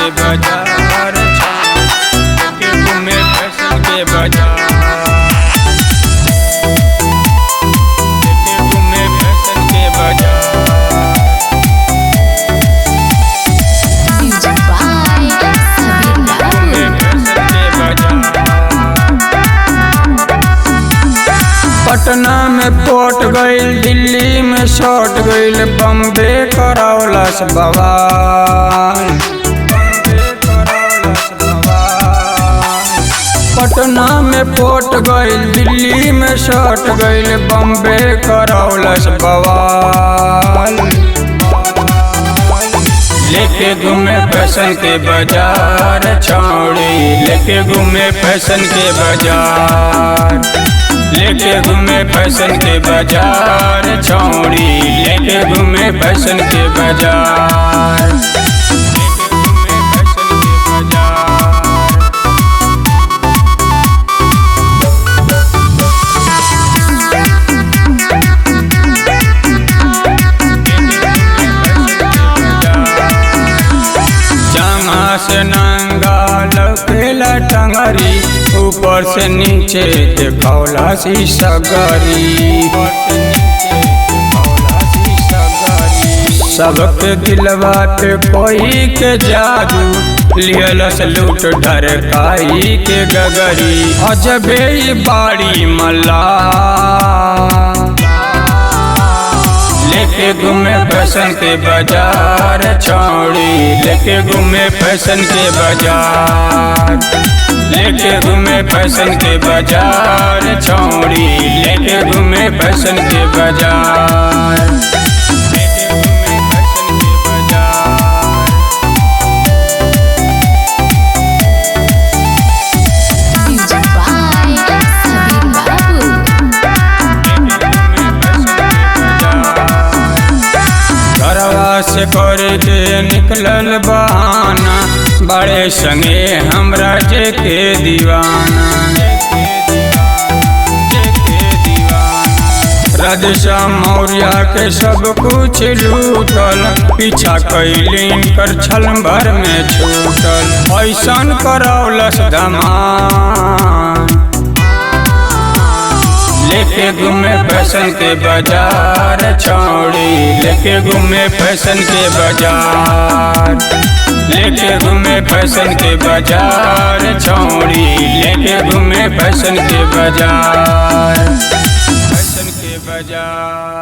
के बाजार, लेके घूमे फैशन के बाजार, लेके घूमे फैशन के बाजार। पटना में पोट गईल, दिल्ली में शॉट गईल, बम्बे करौलस बवाल। पटना में पोट गईल, दिल्ली में शॉट गईल, बम्बे करौलस बवाल। लेके घूमे फैशन के बाजार छौड़ी, लेके घूमे फैशन के बाजार, लेके घूमे फैशन के बाजार छौड़ी, लेके घूमे फैशन के बाजार, लेके घूमे फैशन के बाजार। जहाँ से नंगा लौकेला टंगरी, ऊपर से नीचे देखौला सी सगरी। सबके दिलवा पे कोई के जादू, लियलस लूट ढरकाई के गगरी। अजबे बाड़ी मल्ला, लेके घूमे फैशन के बाजार छौड़ी, लेके घूमे फैशन के बाजार, लेके घूमे फैशन के बाजार छौड़ी, लेके घूमे फैशन के बाजार, लेके घूमे फैशन के बाजार। घरवा से करके निकलल बहाना, बड़े संगे हमरा जेके दीवाना। राधेश्याम मौर्य के सब कुछ लूटल, पीछा कैलीन कर छल भर में छूटल। ऐसन करौलस धमाल, लेके घूमे फैशन के बाजार छौड़ी, लेके घूमे फैशन के बाजार, लेके घूमे फैशन के बाजार छौड़ी, लेके घूमे फैशन के बाजार, फैशन के बाजार।